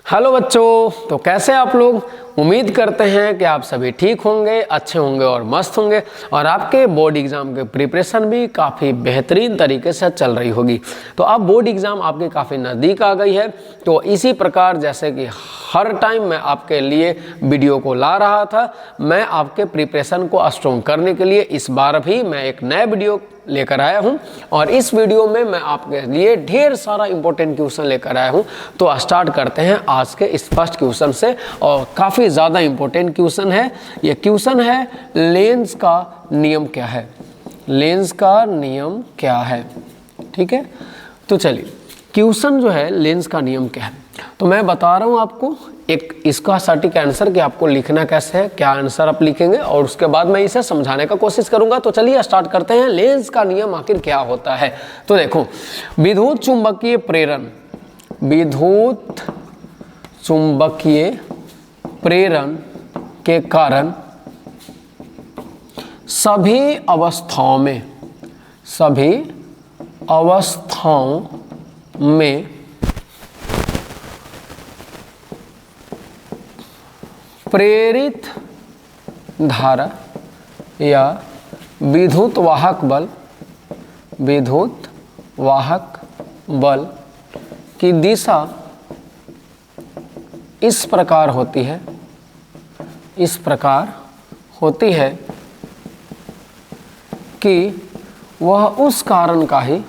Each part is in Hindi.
हेलो बच्चों, तो कैसे आप लोग। उम्मीद करते हैं कि आप सभी ठीक होंगे, अच्छे होंगे और मस्त होंगे और आपके बोर्ड एग्जाम के प्रिपरेशन भी काफ़ी बेहतरीन तरीके से चल रही होगी। तो अब बोर्ड एग्जाम आपके काफ़ी नज़दीक आ गई है, तो इसी प्रकार जैसे कि हर टाइम मैं आपके लिए वीडियो को ला रहा था, मैं आपके प्रिपरेशन को स्ट्रॉन्ग करने के लिए इस बार भी मैं एक नया वीडियो लेकर आया हूं और इस वीडियो में मैं आपके लिए ढेर सारा इंपॉर्टेंट क्वेश्चन लेकर आया हूं। तो स्टार्ट करते हैं आज के इस फर्स्ट क्वेश्चन से और काफ़ी ज़्यादा इंपॉर्टेंट क्वेश्चन है। ये क्वेश्चन है लेंस का नियम क्या है। लेंस का नियम क्या है, ठीक है। तो चलिए क्वेश्चन जो है लेंस का नियम क्या है, तो मैं बता रहा हूँ आपको एक इसका सटीक आंसर कि आपको लिखना कैसे है, क्या आंसर आप लिखेंगे और उसके बाद मैं इसे समझाने का कोशिश करूंगा। तो चलिए स्टार्ट करते हैं। लेंस का नियम आखिर क्या होता है। तो देखो, विद्युत चुंबकीय प्रेरण, विद्युत चुंबकीय प्रेरण के कारण सभी अवस्थाओं में प्रेरित धारा या विद्युत वाहक बल की दिशा इस प्रकार होती है कि वह उस कारण का ही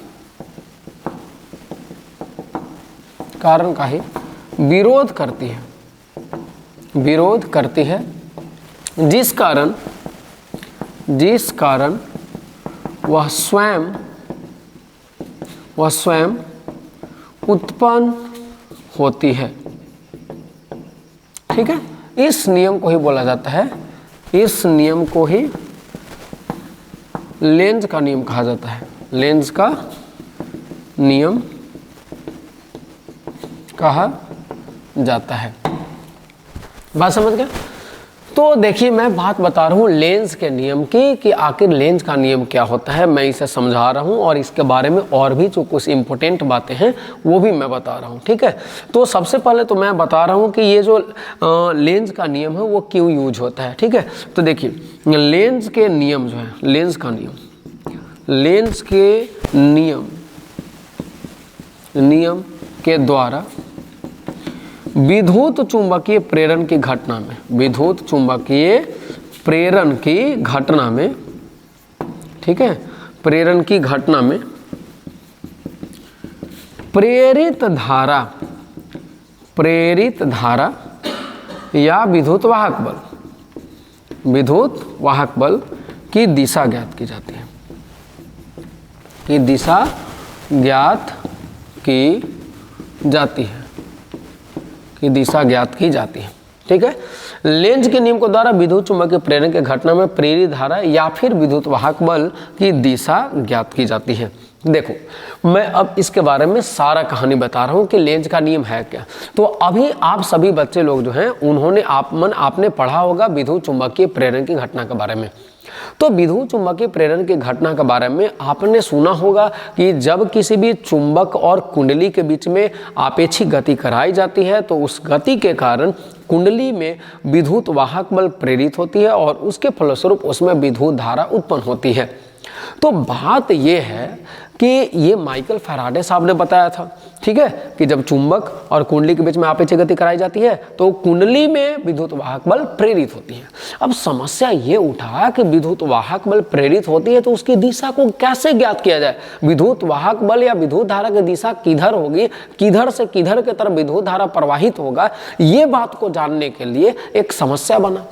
विरोध करती है जिस कारण वह स्वयं उत्पन्न होती है, ठीक है। इस नियम को ही बोला जाता है, इस नियम को ही लेंज का नियम कहा जाता है। लेंज का नियम कहा जाता है। बात समझ गए। तो देखिए मैं बात बता रहा हूँ लेंस के नियम की कि आखिर लेंस का नियम क्या होता है, मैं इसे समझा रहा हूँ और इसके बारे में और भी जो कुछ इंपॉर्टेंट बातें हैं वो भी मैं बता रहा हूँ, ठीक है। तो सबसे पहले तो मैं बता रहा हूँ कि ये जो लेंस का नियम है वो क्यों यूज होता है, ठीक है। तो देखिए लेंस के नियम जो है, लेंस के नियम के द्वारा विद्युत चुंबकीय प्रेरण की घटना में, ठीक है, प्रेरण की घटना में प्रेरित धारा या विद्युत वाहक बल की दिशा ज्ञात की जाती है, ठीक है। लेंज के नियम के द्वारा विद्युत चुंबकीय प्रेरण के घटना में प्रेरित धारा या फिर विद्युत वाहक बल की दिशा ज्ञात की जाती है। देखो मैं अब इसके बारे में सारा कहानी बता रहा हूँ कि लेंज का नियम है क्या। तो अभी आप सभी बच्चे लोग जो हैं उन्होंने आपने पढ़ा होगा विद्युत चुंबकीय प्रेरण की घटना के बारे में। तो विद्युत चुंबकीय प्रेरण की घटना के बारे में आपने सुना होगा कि जब किसी भी चुंबक और कुंडली के बीच में आपेक्षिक गति कराई जाती है तो उस गति के कारण कुंडली में विद्युत वाहक बल प्रेरित होती है और उसके फलस्वरूप उसमें विद्युत धारा उत्पन्न होती है। तो बात यह है कि ये माइकल फैराडे साहब ने बताया था, ठीक है, कि जब चुंबक और कुंडली के बीच में आपेक्षिक गति कराई जाती है तो कुंडली में विद्युत वाहक बल प्रेरित होती है। अब समस्या ये उठा कि विद्युत वाहक बल प्रेरित होती है तो उसकी दिशा को कैसे ज्ञात किया जाए। विद्युत वाहक बल या विद्युत धारा की दिशा किधर होगी, किधर से किधर की तरफ विद्युत धारा प्रवाहित होगा, ये बात को जानने के लिए एक समस्या बना।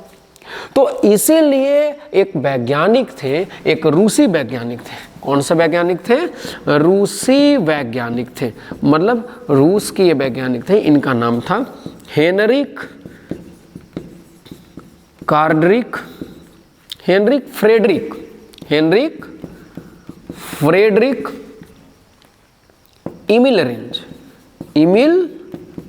तो इसीलिए एक वैज्ञानिक थे, एक रूसी वैज्ञानिक थे। कौन से वैज्ञानिक थे? रूसी वैज्ञानिक थे, मतलब रूस के ये वैज्ञानिक थे। इनका नाम था हेनरिक फ्रेडरिक एमिल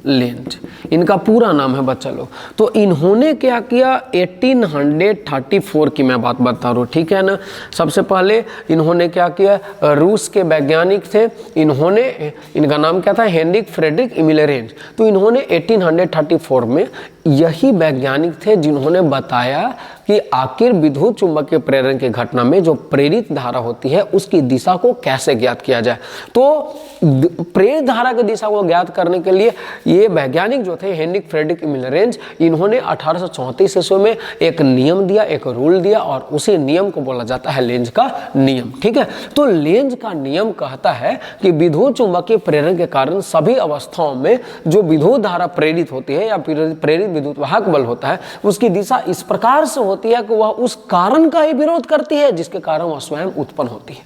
लेंज। इनका पूरा नाम है बच्चा लोग। तो इन्होंने क्या किया, 1834 की मैं बात बता रहा हूँ, ठीक है ना। सबसे पहले इन्होंने क्या किया, रूस के वैज्ञानिक थे, इनका नाम क्या था, हेनरिक फ्रेडरिक एमिल लेंज। तो इन्होंने 1834 में यही वैज्ञानिक थे जिन्होंने बताया कि आखिर विद्युत चुंबकीय प्रेरण की घटना में जो प्रेरित धारा होती है उसकी दिशा को कैसे ज्ञात किया जाए। तो प्रेरित धारा की दिशा को ज्ञात करने के लिए ये वैज्ञानिक जो थे हेनरिक फ्रेडरिक एमिल लेंज, इन्होंने 1834 ईस्वी में एक नियम दिया, एक रूल दिया, और उसी नियम को बोला जाता है लेंज का नियम, ठीक है। तो लेंज का नियम कहता है कि विद्युत चुंबकीय प्रेरण के कारण सभी अवस्थाओं में जो विद्युत धारा प्रेरित होती है या प्रेरित विद्युत वाहक बल होता है उसकी दिशा इस प्रकार से होती है कि वह उस कारण का ही विरोध करती है जिसके कारण वह स्वयं उत्पन्न होती है।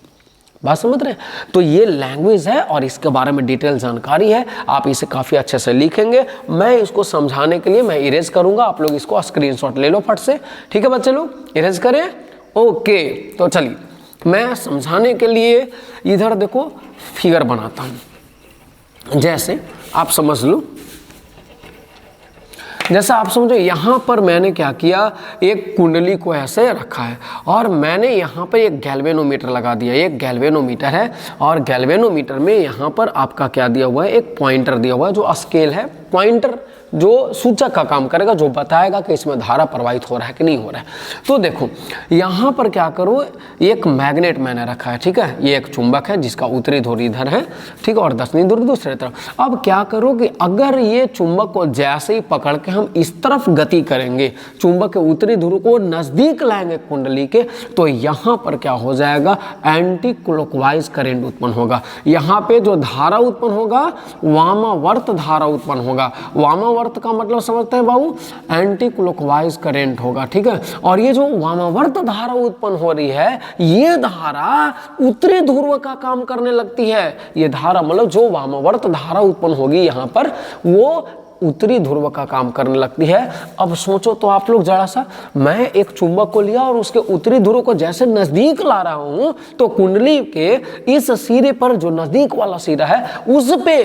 बात समझ रहे हैं? तो ये लैंग्वेज है और इसके बारे में डिटेल जानकारी है, आप इसे काफ़ी अच्छे से लिखेंगे। मैं इसको समझाने के लिए मैं इरेज करूंगा, आप लोग इसको स्क्रीनशॉट ले लो फट से, ठीक है बच्चे लोग, इरेज करें। ओके, तो चलिए मैं समझाने के लिए इधर देखो फिगर बनाता हूँ, जैसे आप समझ लो, जैसा आप समझो यहाँ पर मैंने क्या किया, एक कुंडली को ऐसे रखा है और मैंने यहाँ पर एक गैल्वेनोमीटर लगा दिया। एक गैल्वेनोमीटर है और गैल्वेनोमीटर में यहाँ पर आपका क्या दिया हुआ है, एक पॉइंटर दिया हुआ है जो स्केल है, पॉइंटर जो सूचक का काम करेगा, जो बताएगा कि इसमें धारा प्रवाहित हो रहा है कि नहीं हो रहा है। तो देखो यहाँ पर क्या करो, एक मैग्नेट मैंने रखा है, ठीक है, ये एक चुंबक है जिसका उत्तरी ध्रुव इधर है, ठीक है, और दक्षिणी ध्रुव दूसरे तरफ। अब क्या करो कि अगर ये चुंबक को जैसे ही पकड़ के हम इस तरफ गति करेंगे, चुंबक के उत्तरी ध्रुव को नजदीक लाएंगे कुंडली के, तो यहाँ पर क्या हो जाएगा, एंटी क्लॉकवाइज करंट उत्पन्न होगा। यहाँ पे जो धारा उत्पन्न होगा वामावर्त धारा उत्पन्न होगा। वामावर्त का मतलब समझते हैं बाबू, एंटी क्लॉकवाइज करंट होगा, ठीक है। और ये जो वामावर्त धारा उत्पन्न हो रही है, ये धारा उत्तरी ध्रुव का काम करने लगती है। ये धारा मतलब जो वामावर्त धारा उत्पन्न होगी यहाँ पर, वो उत्तरी ध्रुव का काम करने लगती है। अब सोचो तो आप लोग जरा सा, मैं एक चुंबक को लिया और उसके उत्तरी ध्रुव को जैसे नजदीक ला रहा हूं, तो कुंडली के इस सिरे पर जो नजदीक वाला सिरा है उस पे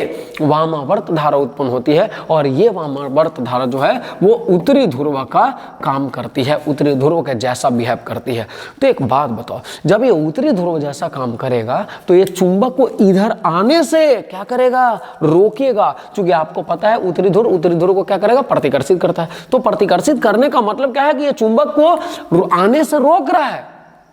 वामावर्त धारा उत्पन्न होती है और ये वामावर्त धारा जो है वो उत्तरी ध्रुव का काम करती है, उत्तरी ध्रुव के जैसा बिहेव करती है। तो एक बात बताओ, जब ये उत्तरी ध्रुव जैसा काम करेगा तो ये चुंबक को इधर आने से क्या करेगा, रोकेगा। क्योंकि आपको पता है उत्तरी ध्रुव को क्या करेगा, प्रतिकर्षित करता है। तो प्रतिकर्षित करने का मतलब क्या है कि ये चुंबक को आने से रोक रहा है।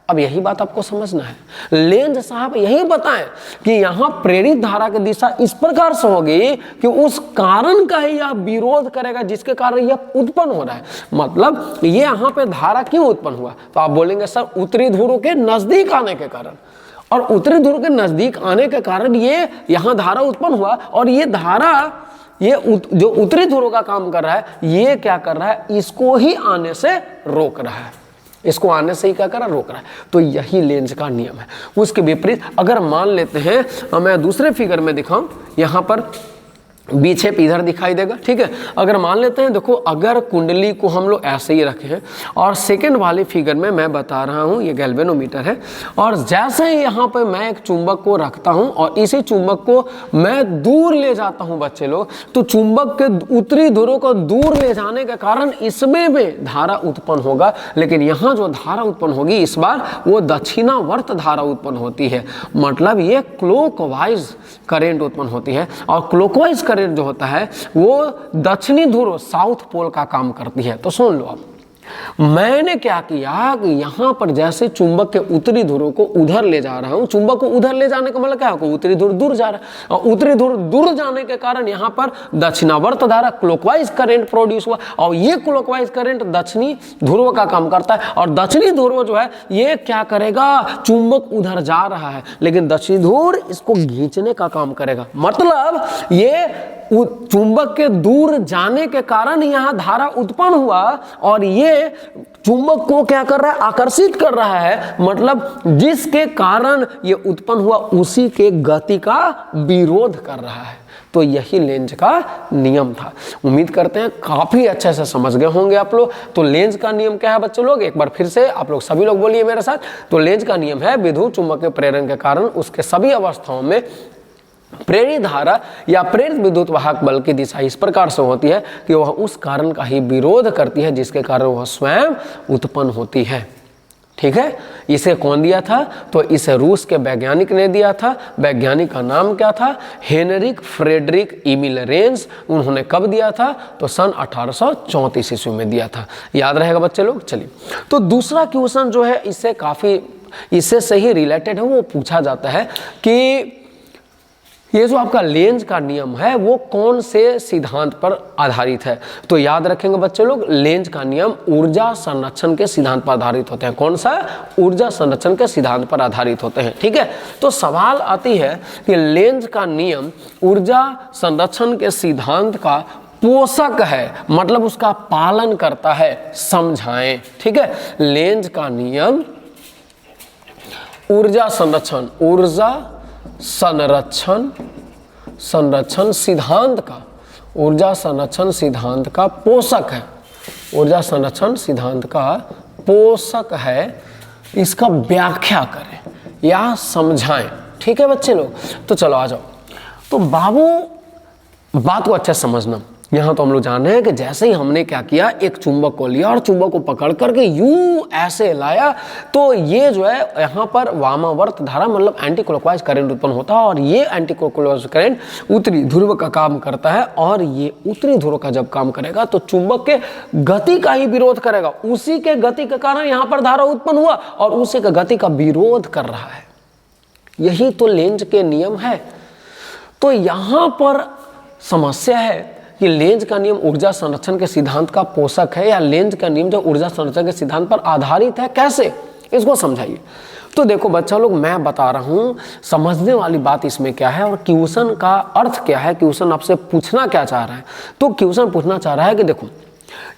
अब यही बात आपको समझना है। लेंज साहब यही बताएं कि यहां प्रेरित धारा की दिशा इस प्रकार से होगी कि उस कारण का ही यह विरोध करेगा जिसके कारण यह उत्पन्न हो रहा है। मतलब ये यहां पे धारा क्यों उत्पन्न हुआ, तो आप बोलेंगे सर उत्तरी ध्रुव के नजदीक आने के कारण, और उत्तरी ध्रुव के नजदीक आने के कारण ये यहां धारा उत्पन्न हुआ। और ये धारा, ये जो उत्तरी ध्रुव का काम कर रहा है, ये क्या कर रहा है, इसको ही आने से रोक रहा है, इसको आने से ही क्या कर रहा है, रोक रहा है। तो यही लेंज का नियम है। उसके विपरीत अगर मान लेते हैं, मैं दूसरे फिगर में दिखाऊं, यहां पर बीछेप इधर दिखाई देगा, ठीक है। अगर मान लेते हैं, देखो अगर कुंडली को हम लोग ऐसे ही रखे हैं और सेकंड वाले फिगर में मैं बता रहा हूं, ये गैल्वेनोमीटर है, और जैसे ही यहाँ पे मैं एक चुंबक को रखता हूं और इसी चुंबक को मैं दूर ले जाता हूं बच्चे लोग, तो चुंबक के उत्तरी ध्रुव को दूर ले जाने के कारण इसमें भी धारा उत्पन्न होगा। लेकिन यहाँ जो धारा उत्पन्न होगी इस बार वो दक्षिणावर्त धारा उत्पन्न होती है। मतलब ये क्लॉकवाइज करंट उत्पन्न होती है, और क्लॉकवाइज करंट जो होता है वो दक्षिणी ध्रुव, साउथ पोल का काम करती है। तो सुन लो, अब मैंने क्या किया कि यहां पर जैसे चुंबक के उत्तरी ध्रुव को उधर ले जा रहा हूं, चुंबक को उधर ले जाने का मतलब क्या होगा, उत्तरी ध्रुव दूर जा रहा है, और उत्तरी ध्रुव दूर जाने के कारण यहां पर दक्षिणावर्त धारा क्लॉकवाइज करंट प्रोड्यूस हुआ, और ये क्लॉकवाइज करंट दक्षिणी ध्रुव का काम करता है। और दक्षिणी ध्रुव जो है ये क्या करेगा, चुंबक उधर जा रहा है लेकिन दक्षिणी ध्रुव इसको खींचने का काम करेगा। मतलब ये चुंबक के दूर जाने के कारण यहां धारा उत्पन्न हुआ और ये चुंबक को क्या कर रहा है, आकर्षित कर रहा है। मतलब जिसके कारण ये उत्पन्न हुआ उसी के गति का विरोध कर रहा है। तो यही लेंज का नियम था। उम्मीद करते हैं काफी अच्छे से समझ गए होंगे आप लोग। तो लेंज का नियम क्या है बच्चों लोग, एक बार फिर से आप लोग सभी लोग बोलिए मेरे साथ। तो लेंज का नियम है विद्युत चुंबकीय प्रेरण के कारण उसके सभी अवस्थाओं में प्रेरित धारा या प्रेरित विद्युत वाहक बल की दिशा इस प्रकार से होती है कि वह उस कारण का ही विरोध करती है जिसके कारण वह स्वयं उत्पन्न होती है। ठीक है, इसे कौन दिया था? तो इसे रूस के वैज्ञानिक ने दिया था। वैज्ञानिक का नाम क्या था? Heinrich Friedrich Emil Lenz. उन्होंने कब दिया था? तो सन 1834 ईस्वी में दिया था। याद रहेगा बच्चे लोग। चलिए, तो दूसरा क्वेश्चन जो है इससे से ही रिलेटेड है, वो पूछा जाता है कि ये जो आपका लेंज का नियम है वो कौन से सिद्धांत पर आधारित है? तो याद रखेंगे बच्चे लोग, लेंज का नियम ऊर्जा संरक्षण के सिद्धांत पर आधारित होते हैं। कौन सा? ऊर्जा संरक्षण के सिद्धांत पर आधारित होते हैं। ठीक है, तो सवाल आती है कि लेंज का नियम ऊर्जा संरक्षण के सिद्धांत का पोषक है, मतलब उसका पालन करता है। समझाएं। ठीक है, लेंज का नियम ऊर्जा संरक्षण सिद्धांत का, ऊर्जा संरक्षण सिद्धांत का पोषक है। ऊर्जा संरक्षण सिद्धांत का पोषक है, इसका व्याख्या करें या समझाएं। ठीक है बच्चे लोग, तो चलो आ जाओ। तो बाबू बात को अच्छे से समझना। यहाँ तो हम लोग जान रहे हैं कि जैसे ही हमने क्या किया, एक चुंबक को लिया और चुंबक को पकड़ करके यूं ऐसे लाया, तो ये जो है यहाँ पर वामावर्त धारा मतलब एंटी क्लॉकवाइज करंट उत्पन्न होता है, और ये एंटी क्लॉकवाइज करंट उत्तरी ध्रुव का काम करता है, और ये उत्तरी ध्रुव का जब काम करेगा तो चुंबक के गति का ही विरोध करेगा। उसी के गति के कारण यहाँ पर धारा उत्पन्न हुआ और उसी के गति का विरोध कर रहा है। यही तो लेंज के नियम है। तो यहाँ पर समस्या है कि लेंज का नियम ऊर्जा संरक्षण के सिद्धांत का पोषक है, या लेंज का नियम जो ऊर्जा संरक्षण के सिद्धांत पर आधारित है, कैसे? इसको समझाइए। तो देखो बच्चा लोग, मैं बता रहा हूँ, समझने वाली बात इसमें क्या है और क्वेश्चन का अर्थ क्या है, क्वेश्चन आपसे पूछना क्या चाह रहा है। तो क्वेश्चन पूछना चाह रहा है कि देखो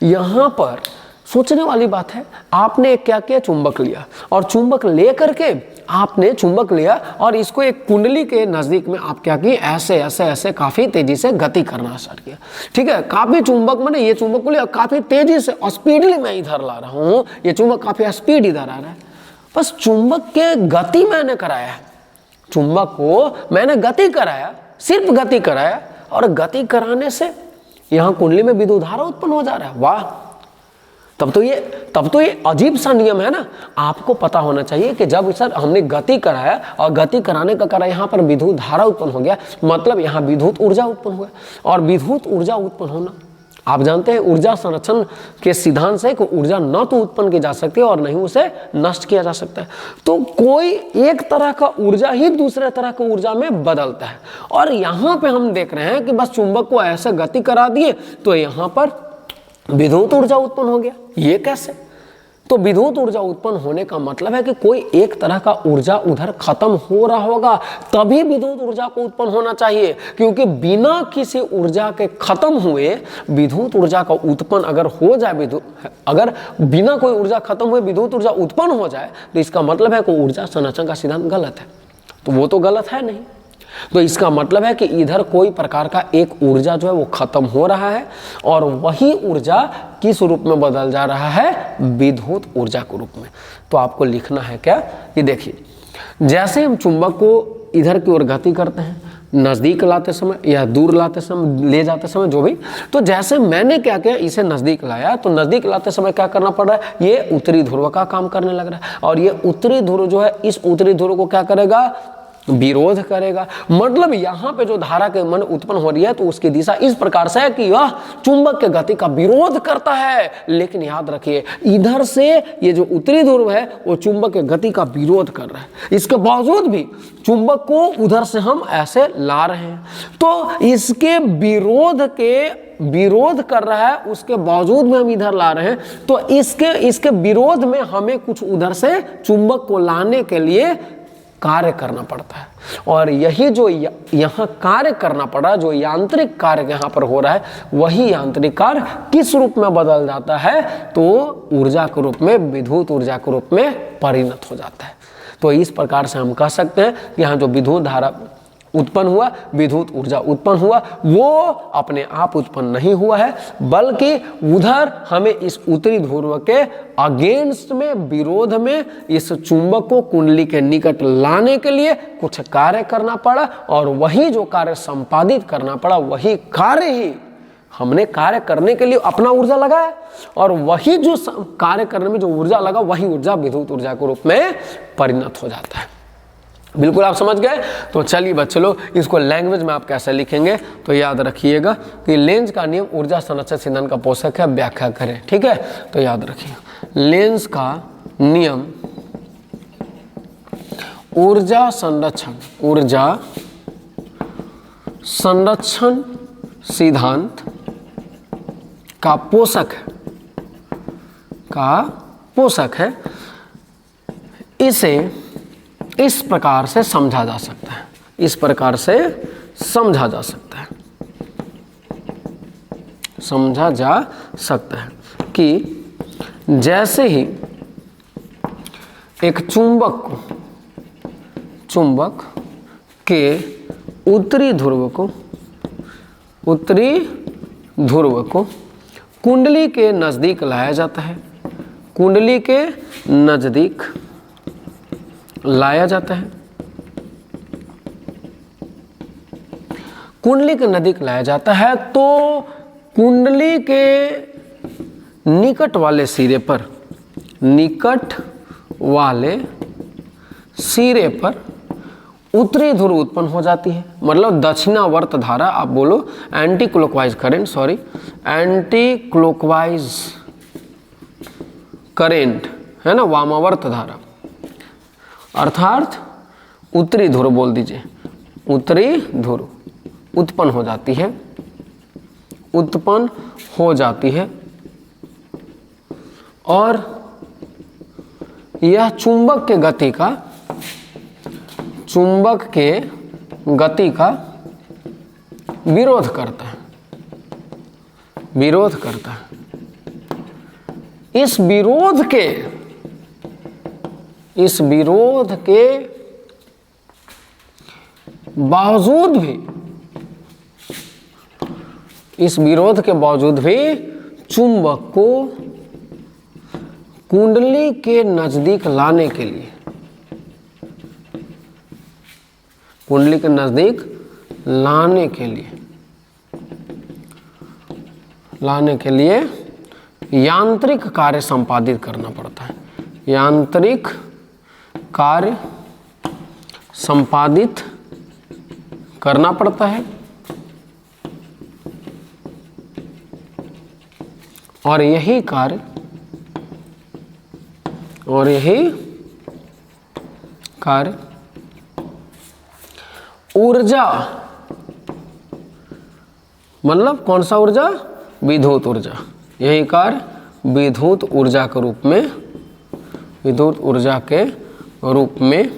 यहाँ पर सोचने वाली बात है, आपने क्या किया? चुंबक लिया, और चुंबक ले करके आपने चुंबक लिया और इसको एक कुंडली के नजदीक में आप क्या किए? ऐसे ऐसे ऐसे काफी तेजी से गति करना स्टार्ट किया। ठीक है, काफी चुंबक, मैंने ये चुंबक को लिया काफी तेजी से और स्पीडली मैं इधर ला रहा हूँ, ये चुंबक काफी स्पीड इधर आ रहा है। बस चुंबक के गति मैंने कराया, चुंबक को मैंने गति कराया, सिर्फ गति कराया, और गति कराने से यहाँ कुंडली में विद्युत धारा उत्पन्न हो जा रहा है। वाह, तब तो ये अजीब सा नियम है ना। आपको पता होना चाहिए कि जब सर हमने गति कराया और गति कराने का कारण यहाँ पर विद्युत धारा उत्पन्न हो गया, मतलब यहाँ विद्युत ऊर्जा उत्पन्न हुआ, और विद्युत ऊर्जा उत्पन्न होना आप जानते हैं ऊर्जा संरक्षण के सिद्धांत से कि ऊर्जा न तो उत्पन्न की जा सकती है और नहीं उसे नष्ट किया जा सकता है। तो कोई एक तरह का ऊर्जा ही दूसरे तरह की ऊर्जा में बदलता है, और यहाँ पे हम देख रहे हैं कि बस चुंबक को ऐसे गति करा दिए तो यहाँ पर विद्युत ऊर्जा उत्पन्न हो गया। ये कैसे? तो विद्युत ऊर्जा उत्पन्न होने का मतलब है कि कोई एक तरह का ऊर्जा उधर खत्म हो रहा होगा, तभी विद्युत ऊर्जा को उत्पन्न होना चाहिए, क्योंकि बिना किसी ऊर्जा के खत्म हुए विद्युत ऊर्जा का उत्पन्न अगर हो जाए, अगर बिना कोई ऊर्जा खत्म हुए विद्युत ऊर्जा उत्पन्न हो जाए, तो इसका मतलब है कि ऊर्जा संरक्षण का सिद्धांत गलत है। तो वो तो गलत है नहीं। तो इसका मतलब है कि इधर कोई प्रकार का एक ऊर्जा जो है वो खत्म हो रहा है, और वही ऊर्जा किस रूप में बदल जा रहा है? विद्युत ऊर्जा के रूप में। तो आपको लिखना है क्या कि देखिए, जैसे हम चुंबक को इधर की ओर गति करते हैं, नजदीक लाते समय या दूर लाते समय, ले जाते समय, जो भी, तो जैसे मैंने क्या किया, इसे नजदीक लाया, तो नजदीक लाते समय क्या करना पड़ रहा है? ये उत्तरी ध्रुव का काम करने लग रहा है, और ये उत्तरी ध्रुव जो है इस उत्तरी ध्रुव को क्या करेगा? विरोध करेगा। मतलब यहाँ पे जो धारा के मन उत्पन्न हो रही है, तो उसकी दिशा इस प्रकार से है कि यह चुंबक के गति का विरोध करता है। लेकिन याद रखिए, इधर से ये जो उत्तरी ध्रुव है वो चुंबक के गति का विरोध कर रहा है, इसके बावजूद भी चुंबक को उधर से हम ऐसे ला रहे हैं। तो इसके विरोध कर रहा है, उसके बावजूद में हम इधर ला रहे हैं, तो इसके विरोध में हमें कुछ उधर से चुंबक को लाने के लिए कार्य करना पड़ता है। और यही जो यहाँ कार्य करना पड़ा, जो यांत्रिक कार्य यहाँ पर हो रहा है, वही यांत्रिक कार्य किस रूप में बदल जाता है? तो ऊर्जा के रूप में, विद्युत ऊर्जा के रूप में परिणत हो जाता है। तो इस प्रकार से हम कह सकते हैं कि यहाँ जो विद्युत धारा उत्पन्न हुआ, विद्युत ऊर्जा उत्पन्न हुआ, वो अपने आप उत्पन्न नहीं हुआ है, बल्कि उधर हमें इस उत्तरी ध्रुव के अगेंस्ट में, विरोध में इस चुंबक को कुंडली के निकट लाने के लिए कुछ कार्य करना पड़ा, और वही जो कार्य संपादित करना पड़ा, वही कार्य ही हमने कार्य करने के लिए अपना ऊर्जा लगाया, और वही जो कार्य करने में जो ऊर्जा लगा, वही ऊर्जा विद्युत ऊर्जा के रूप में परिणत हो जाता है। बिल्कुल आप समझ गए। तो चलिए बच्चे लोग, इसको लैंग्वेज में आप कैसे लिखेंगे, तो याद रखिएगा कि लेंज का नियम ऊर्जा संरक्षण सिद्धांत का पोषक है, व्याख्या करें। ठीक है, तो याद रखिए लेंज का नियम ऊर्जा संरक्षण सिद्धांत का पोषक है, इसे इस प्रकार से समझा जा सकता है, इस प्रकार से समझा जा सकता है, समझा जा सकता है कि जैसे ही एक चुंबक के उत्तरी ध्रुव को कुंडली के नजदीक लाया जाता है, कुंडली के नजदीक लाया जाता है, कुंडली के नजदीक लाया जाता है, तो कुंडली के निकट वाले सिरे पर उत्तरी ध्रुव उत्पन्न हो जाती है। मतलब दक्षिणावर्त धारा, आप बोलो anti clockwise current, anti clockwise current है ना, वामावर्त धारा, अर्थात उत्तरी ध्रुव बोल दीजिए, उत्तरी ध्रुव उत्पन्न हो जाती है, और यह चुंबक के गति का विरोध करता है। इस विरोध के बावजूद भी चुंबक को कुंडली के नजदीक लाने के लिए यांत्रिक कार्य संपादित करना पड़ता है, यांत्रिक कार्य संपादित करना पड़ता है, और यही कार्य ऊर्जा, मतलब कौन सा ऊर्जा, विद्युत ऊर्जा, यही कार्य विद्युत ऊर्जा के रूप में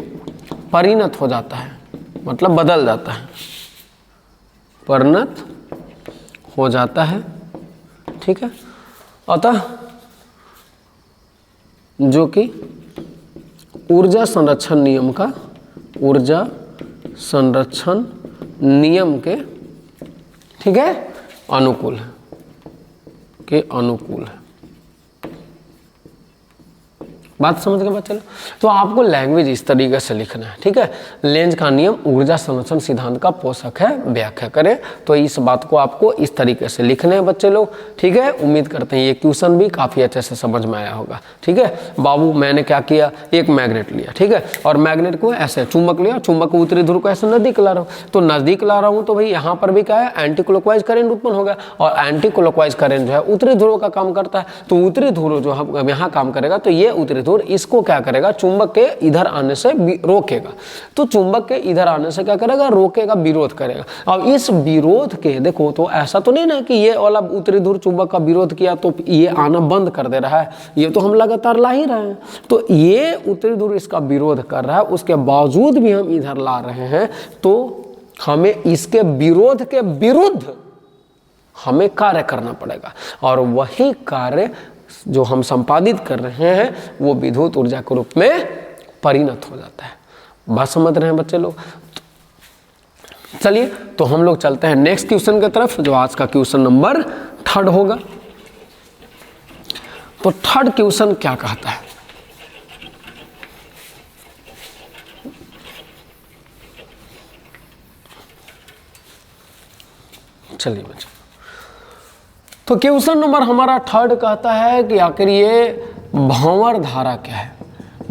परिणत हो जाता है, मतलब बदल जाता है, परिणत हो जाता है। ठीक है, अतः जो कि ऊर्जा संरक्षण नियम के ठीक है अनुकूल है, बात समझ गए बच्चे लोग। तो आपको लैंग्वेज इस तरीके से लिखना है। ठीक है, लेंज का नियम ऊर्जा संरक्षण सिद्धांत का पोषक है, व्याख्या करें। तो इस बात को आपको इस तरीके से लिखने हैं बच्चे लोग। ठीक है, उम्मीद करते हैं ये क्वेश्चन भी काफी अच्छे से समझ में आया होगा। ठीक है बाबू, मैंने क्या किया, एक मैग्नेट लिया, ठीक है, और मैग्नेट को ऐसे चुंबक लिया, चुंबक को उत्तरी ध्रुव को ऐसे नजदीक ला रहा हूँ, तो नजदीक ला रहा हूँ तो भाई यहाँ पर भी क्या है, एंटी क्लॉकवाइज करंट उत्पन्न होगा, और एंटी क्लॉकवाइज करंट जो है उत्तरी ध्रुव का काम करता है। तो उत्तरी ध्रुव जो है यहाँ काम करेगा, तो ये उत्तरी ध्रुव इसको क्या करेगा, चुंबक के इधर आने से रोकेगा। तो चुंबक के इधर आने से क्या करेगा, रोकेगा, विरोध करेगा। अब इस विरोध के देखो, तो ऐसा तो नहीं ना कि ये वाला उत्तरी ध्रुव चुंबक का विरोध किया तो ये आना बंद कर दे रहा है, ये तो हम लगातार ला ही रहे हैं। तो ये उत्तरी ध्रुव इसका विरोध कर रहा है, उसके बावजूद भी हम इधर ला रहे हैं, तो हमें इसके विरोध के विरुद्ध हमें कार्य करना पड़ेगा, और वही कार्य जो हम संपादित कर रहे हैं वो विद्युत ऊर्जा के रूप में परिणत हो जाता है। बात समझ रहे हैं बच्चे लोग। चलिए तो हम लोग चलते हैं नेक्स्ट क्वेश्चन की तरफ, जो आज का क्वेश्चन नंबर 3 होगा। तो 3rd क्वेश्चन क्या कहता है? चलिए बच्चों, तो क्वेश्चन नंबर हमारा 3rd कहता है कि आखिर ये भंवर धारा क्या है?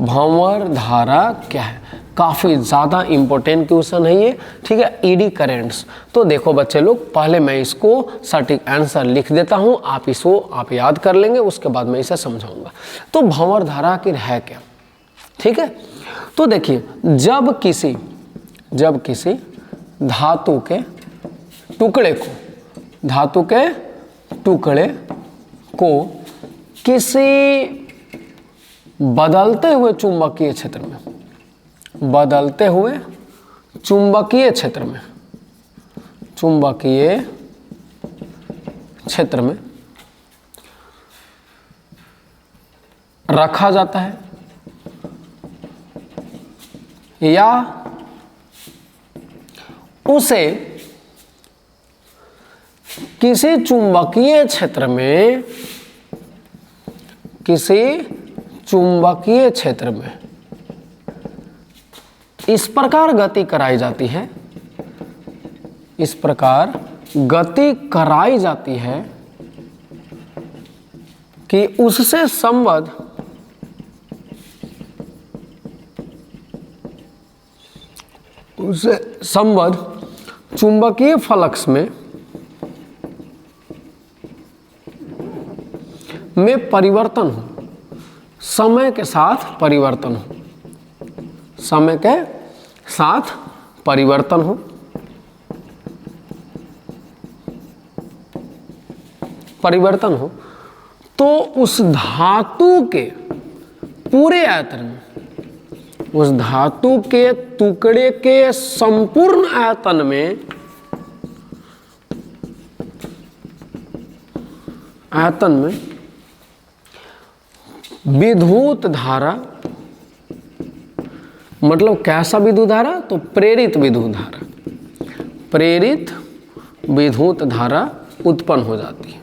भंवर धारा क्या है? काफ़ी ज़्यादा इंपॉर्टेंट क्वेश्चन है ये, ठीक है, ईडी करेंट्स। तो देखो बच्चे लोग, पहले मैं इसको सटीक आंसर लिख देता हूँ, आप इसको आप याद कर लेंगे, उसके बाद मैं इसे समझाऊंगा। तो भंवर धारा आखिर है क्या, ठीक है? तो देखिए, जब किसी धातु के टुकड़े को किसी बदलते हुए चुंबकीय क्षेत्र में रखा जाता है या उसे किसी चुंबकीय क्षेत्र में इस प्रकार गति कराई जाती है कि उससे संबद्ध चुंबकीय फ्लक्स में परिवर्तन हो, समय के साथ परिवर्तन हो, तो उस धातु के पूरे आयतन में, उस धातु के टुकड़े के संपूर्ण आयतन में विद्युत धारा, मतलब कैसा विद्युत धारा? तो प्रेरित विद्युत धारा उत्पन्न हो जाती है।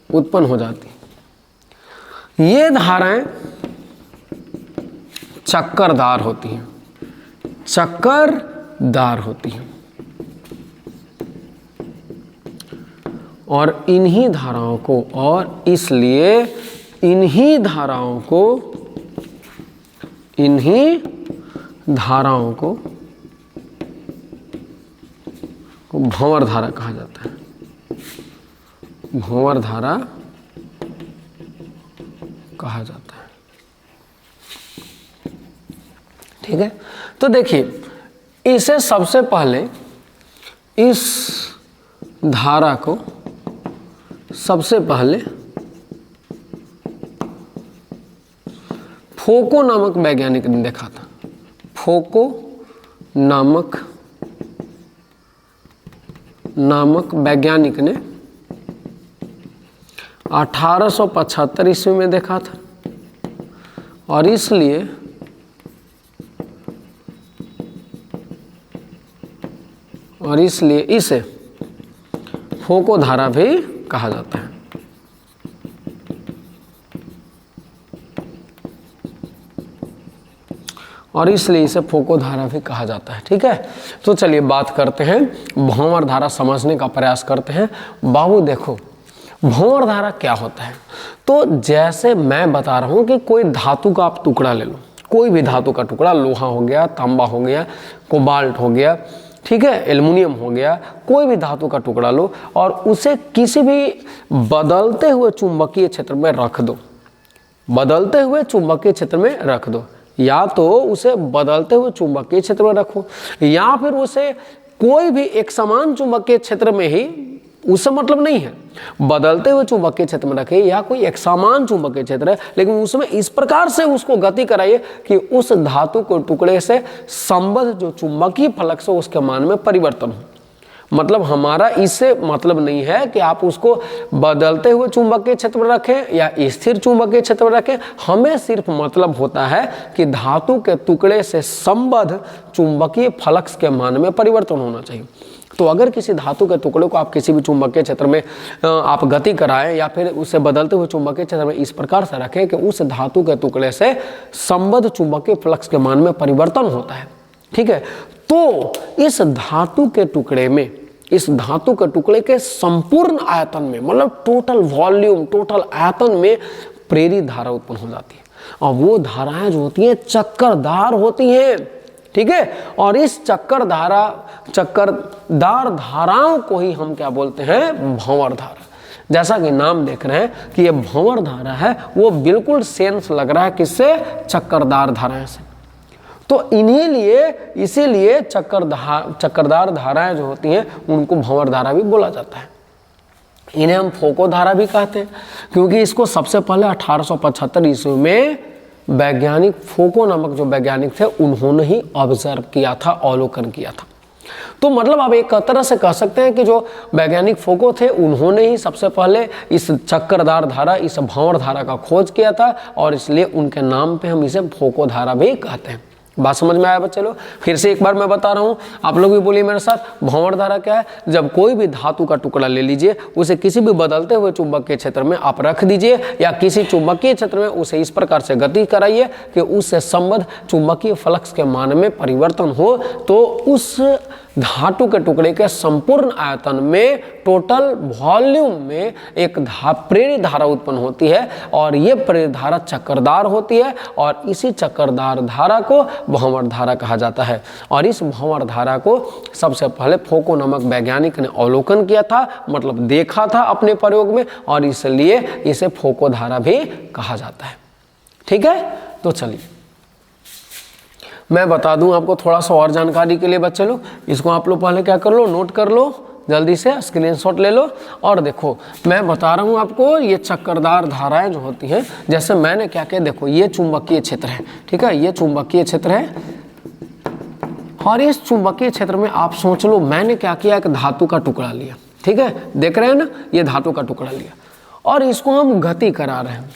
उत्पन्न हो जाती है। ये धाराएं चक्करदार होती हैं। और इन्हीं धाराओं को भंवर धारा कहा जाता है। भंवर धारा कहा जाता है, ठीक है? तो देखिए, इसे सबसे पहले इस धारा को फोको नामक वैज्ञानिक ने देखा था। फोको नामक वैज्ञानिक ने 1875 ईस्वी में देखा था, और इसलिए इसे फोको धारा भी कहा जाता है। ठीक है? तो चलिए बात करते हैं, भंवर धारा समझने का प्रयास करते हैं। बाबू देखो, भंवर धारा क्या होता है? तो जैसे मैं बता रहा हूं कि कोई धातु का आप टुकड़ा ले लो, कोई भी धातु का टुकड़ा, लोहा हो गया, तांबा हो गया, कोबाल्ट हो गया, ठीक है, एल्युमिनियम हो गया, कोई भी धातु का टुकड़ा लो और उसे किसी भी बदलते हुए चुंबकीय क्षेत्र में रख दो। या तो उसे बदलते हुए चुंबकीय क्षेत्र में रखो, या फिर उसे कोई भी एक समान चुंबकीय क्षेत्र में ही, उससे मतलब नहीं है बदलते हुए चुंबकीय क्षेत्र में रखे या कोई एक समान चुंबकीय क्षेत्र है, लेकिन उसमें इस प्रकार से उसको गति कराइए कि उस धातु को टुकड़े से संबद्ध जो चुंबकीय फ्लक्स हो उसके मान में परिवर्तन हो। मतलब हमारा इससे मतलब नहीं है कि आप उसको बदलते हुए चुंबकीय क्षेत्र में रखें या स्थिर चुंबकीय क्षेत्र में रखें। हमें सिर्फ मतलब होता है कि धातु के टुकड़े से संबद्ध चुंबकीय फ्लक्स के मान में परिवर्तन होना चाहिए। तो अगर किसी धातु के टुकड़े को आप किसी भी चुंबकीय क्षेत्र में आप गति कराएं या फिर उसे बदलते हुए चुंबकीय क्षेत्र में इस प्रकार से रखें कि उस धातु के टुकड़े से संबद्ध चुंबकीय फ्लक्स के मान में परिवर्तन होता है, ठीक है। तो इस धातु के टुकड़े में, इस धातु के टुकड़े के संपूर्ण आयतन में, मतलब टोटल वॉल्यूम, टोटल आयतन में प्रेरित धारा उत्पन्न हो जाती है। और वो धाराएं जो होती हैं चक्करदार होती हैं, ठीक है। और इस चक्करदार धाराओं को ही हम क्या बोलते हैं, भंवर धारा। जैसा कि नाम देख रहे हैं कि ये भंवर धारा है, वो बिल्कुल सेंस लग रहा है किससे, चक्करदार धाराएं से। तो इसीलिए चक्करदार धाराएं जो होती हैं उनको भंवर धारा भी बोला जाता है। इन्हें हम फोको धारा भी कहते हैं, क्योंकि इसको सबसे पहले 1875 ईस्वी में वैज्ञानिक फोको नामक जो वैज्ञानिक थे उन्होंने ही ऑब्जर्व किया था, अवलोकन किया था। तो मतलब आप एक तरह से कह सकते हैं कि जो वैज्ञानिक फोको थे उन्होंने ही सबसे पहले इस चक्करदार धारा, इस भंवर धारा का खोज किया था, और इसलिए उनके नाम पे हम इसे फोको धारा भी कहते हैं। बात समझ में आया बच्चे लोग? फिर से एक बार मैं बता रहा हूँ, आप लोग भी बोलिए मेरे साथ। भंवर धारा क्या है? जब कोई भी धातु का टुकड़ा ले लीजिए, उसे किसी भी बदलते हुए चुंबकीय क्षेत्र में आप रख दीजिए, या किसी चुंबकीय क्षेत्र में उसे इस प्रकार से गति कराइए कि उससे संबद्ध चुंबकीय फ्लक्स के मान में परिवर्तन हो, तो उस धातु के टुकड़े के संपूर्ण आयतन में, टोटल वॉल्यूम में एक प्रेरित धारा उत्पन्न होती है, और ये प्रेरित धारा चक्करदार होती है, और इसी चक्करदार धारा को भंवर धारा कहा जाता है। और इस भंवर धारा को सबसे पहले फोको नामक वैज्ञानिक ने अवलोकन किया था, मतलब देखा था अपने प्रयोग में, और इसलिए इसे फोको धारा भी कहा जाता है, ठीक है। तो चलिए मैं बता दूं आपको थोड़ा सा और जानकारी के लिए बच्चे लोग, इसको आप लोग पहले क्या कर लो, नोट कर लो, जल्दी से स्क्रीनशॉट ले लो। और देखो मैं बता रहा हूं आपको, ये चक्करदार धाराएं जो होती हैं, जैसे मैंने क्या किया, देखो ये चुंबकीय क्षेत्र है, ठीक है, ये चुंबकीय क्षेत्र है, और इस चुंबकीय क्षेत्र में आप सोच लो मैंने क्या किया, एक धातु का टुकड़ा लिया, ठीक है, देख रहे हैं ना, ये धातु का टुकड़ा लिया, और इसको हम गति करा रहे हैं।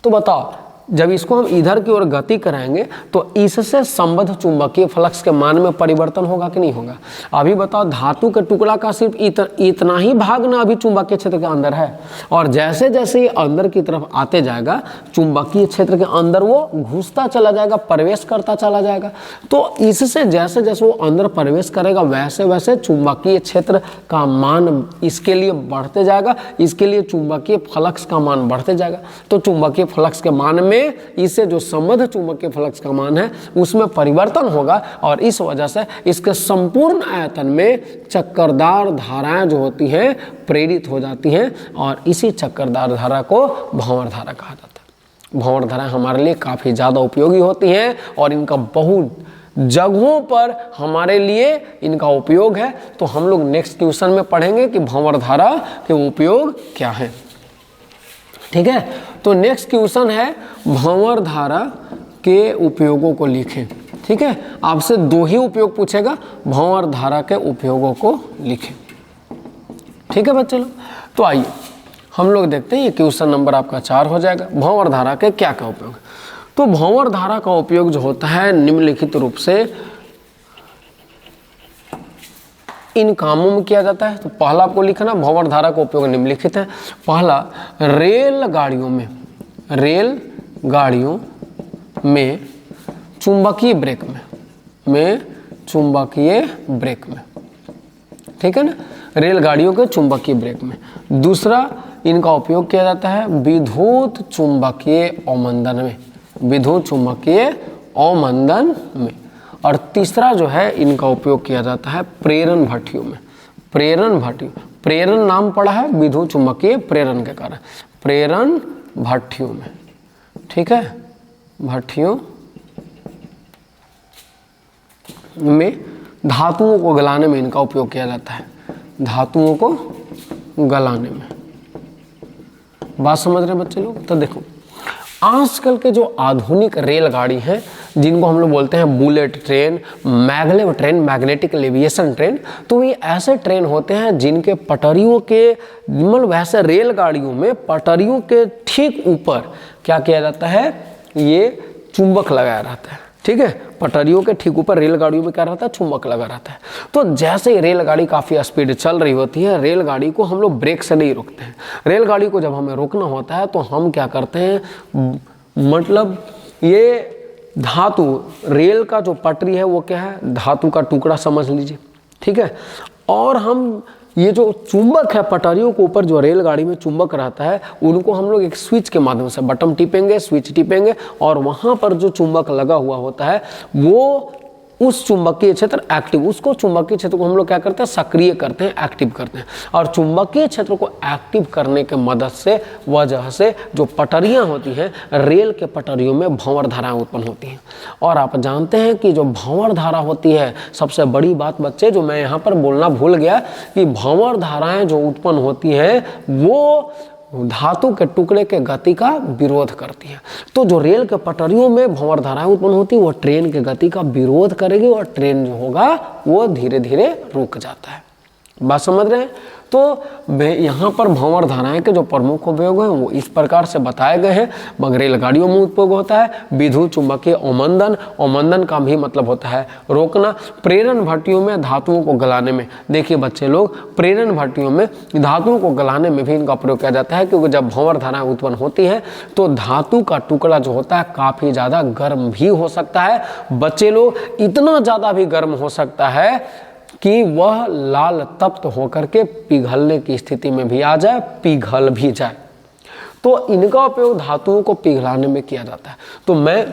तो बताओ, जब इसको हम इधर की ओर गति कराएंगे तो इससे संबद्ध चुंबकीय फ्लक्स के मान में परिवर्तन होगा कि नहीं होगा? अभी बताओ, धातु के टुकड़ा का सिर्फ इतना ही भाग ना अभी चुंबकीय क्षेत्र के अंदर है, और जैसे जैसे ये अंदर की तरफ आते जाएगा, चुंबकीय क्षेत्र के अंदर वो घुसता चला जाएगा, प्रवेश करता चला जाएगा। तो इससे जैसे जैसे वो अंदर प्रवेश करेगा, वैसे वैसे चुंबकीय क्षेत्र का मान इसके लिए बढ़ते जाएगा, इसके लिए चुंबकीय फ्लक्स का मान बढ़ते जाएगा। तो चुंबकीय फ्लक्स के मान में इससे जो संबद्ध चुंबकीय फ्लक्स का मान है उसमें परिवर्तन होगा, और इस वजह से इसके संपूर्ण आयतन में चक्करदार धाराएं जो होती हैं प्रेरित हो जाती हैं, और इसी चक्करदार धारा को भंवर धारा कहा जाता है। भंवर धारा हमारे लिए काफ़ी ज़्यादा उपयोगी होती हैं, और इनका बहुत जगहों पर हमारे लिए इनका उपयोग है। तो हम लोग नेक्स्ट क्वेश्चन में पढ़ेंगे कि भंवर धारा के उपयोग क्या है, ठीक है। तो नेक्स्ट क्वेश्चन है, भंवर धारा के उपयोगों को लिखें, ठीक है। आपसे दो ही उपयोग पूछेगा, भंवर धारा के उपयोगों को लिखें, ठीक है बच्चे लोग। तो आइए हम लोग देखते हैं, ये क्वेश्चन नंबर आपका 4 हो जाएगा। भंवर धारा के क्या क्या उपयोग? तो भंवर धारा का उपयोग जो होता है निम्नलिखित रूप से इन कामों में किया जाता है। तो पहला आपको लिखना, भंवर धारा का उपयोग निम्नलिखित है। पहला, रेलगाड़ियों में चुंबकीय ब्रेक में ठीक है ना, रेलगाड़ियों के चुंबकीय ब्रेक में। दूसरा, इनका उपयोग किया जाता है विद्युत चुंबकीय अवमंदन में। और तीसरा जो है, इनका उपयोग किया जाता है प्रेरण भट्टियों में। प्रेरण नाम पड़ा है विद्युत चुंबकीय प्रेरण के कारण, प्रेरण भट्टियों में, ठीक है, भट्टियों में धातुओं को गलाने में इनका उपयोग किया जाता है, धातुओं को गलाने में। बात समझ रहे हैं बच्चे लोग? तो देखो आजकल के जो आधुनिक रेलगाड़ी हैं जिनको हम लोग बोलते हैं bullet train, maglev train, magnetic levitation train, तो ये ऐसे ट्रेन होते हैं जिनके पटरियों के मतलब वैसे रेलगाड़ियों में पटरियों के ठीक ऊपर क्या किया जाता है, ये चुंबक लगाया रहता है। ठीक है, पटरियों के ठीक ऊपर रेलगाड़ियों में क्या रहता है, चुंबक लगा रहता है। तो जैसे ही रेलगाड़ी काफ़ी स्पीड चल रही होती है, रेलगाड़ी को हम लोग ब्रेक से नहीं रोकते हैं। रेलगाड़ी को जब हमें रोकना होता है तो हम क्या करते हैं, मतलब ये धातु, रेल का जो पटरी है वो क्या है, धातु का टुकड़ा समझ लीजिए। ठीक है, और हम ये जो चुंबक है पटरियों के ऊपर जो रेलगाड़ी में चुंबक रहता है, उनको हम लोग एक स्विच के माध्यम से बटन टिपेंगे, स्विच टिपेंगे, और वहाँ पर जो चुंबक लगा हुआ होता है वो उस चुंबकीय क्षेत्र एक्टिव, उसको चुंबकीय क्षेत्र को हम लोग क्या करते हैं, सक्रिय करते हैं, एक्टिव करते हैं। और चुंबकीय क्षेत्र को एक्टिव करने के मदद से, वजह से जो पटरियां होती हैं, रेल के पटरियों में भंवर धाराएं उत्पन्न होती हैं। और आप जानते हैं कि जो भंवर धारा होती है, सबसे बड़ी बात बच्चे जो मैं यहाँ पर बोलना भूल गया, कि भंवर धाराएं जो उत्पन्न होती हैं वो धातु के टुकड़े के गति का विरोध करती है। तो जो रेल के पटरियों में भंवर धाराएं उत्पन्न होती है वो ट्रेन के गति का विरोध करेगी और ट्रेन जो होगा वो धीरे धीरे रुक जाता है। बात समझ रहे हैं? तो यहाँ पर भंवर धाराएं के जो प्रमुख उपयोग हैं वो इस प्रकार से बताए गए हैं। मगर रेलगाड़ियों में उपयोग होता है विद्युत चुंबकीय अवमंदन, अवमंदन का भी मतलब होता है रोकना। प्रेरण भट्टियों में धातुओं को गलाने में, देखिए बच्चे लोग, प्रेरण भट्टियों में धातुओं को गलाने में भी इनका प्रयोग किया जाता है, क्योंकि जब भंवर धाराएं उत्पन्न होती है तो धातु का टुकड़ा जो होता है काफ़ी ज़्यादा गर्म भी हो सकता है। बच्चे लोग, इतना ज़्यादा भी गर्म हो सकता है कि वह लाल तप्त होकर के पिघलने की स्थिति में भी आ जाए, पिघल भी जाए। तो इनका उपयोग धातुओं को पिघलाने में किया जाता है। तो मैं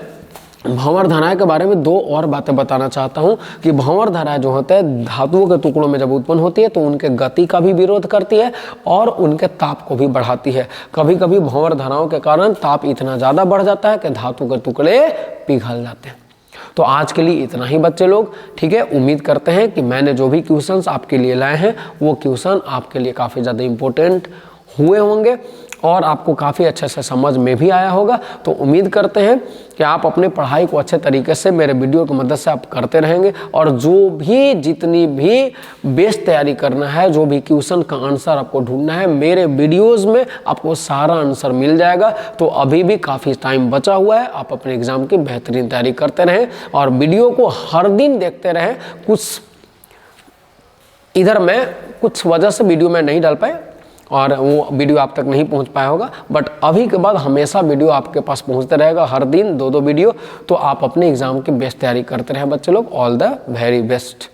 भंवर धाराएं के बारे में दो और बातें बताना चाहता हूं कि भंवर धाराएं जो होते हैं धातुओं के टुकड़ों में जब उत्पन्न होती है तो उनके गति का भी विरोध करती है और उनके ताप को भी बढ़ाती है। कभी कभी भंवर धाराओं के कारण ताप इतना ज़्यादा बढ़ जाता है कि धातु के टुकड़े पिघल जाते हैं। तो आज के लिए इतना ही बच्चे लोग, ठीक है। उम्मीद करते हैं कि मैंने जो भी क्वेश्चंस आपके लिए लाए हैं वो क्वेश्चन आपके लिए काफ़ी ज़्यादा इम्पोर्टेंट हुए होंगे और आपको काफ़ी अच्छे से समझ में भी आया होगा। तो उम्मीद करते हैं कि आप अपने पढ़ाई को अच्छे तरीके से मेरे वीडियो की मदद से आप करते रहेंगे और जो भी जितनी भी बेस्ट तैयारी करना है, जो भी क्वेश्चन का आंसर आपको ढूंढना है, मेरे वीडियोस में आपको सारा आंसर मिल जाएगा। तो अभी भी काफ़ी टाइम बचा हुआ है, आप अपने एग्जाम की बेहतरीन तैयारी करते रहें और वीडियो को हर दिन देखते रहें। कुछ इधर मैं कुछ वजह से वीडियो में नहीं डाल पाए और वो वीडियो आप तक नहीं पहुंच पाया होगा, बट अभी के बाद हमेशा वीडियो आपके पास पहुंचता रहेगा, हर दिन 2-2 वीडियो। तो आप अपने एग्जाम की बेस्ट तैयारी करते रहें बच्चे लोग। All the very best.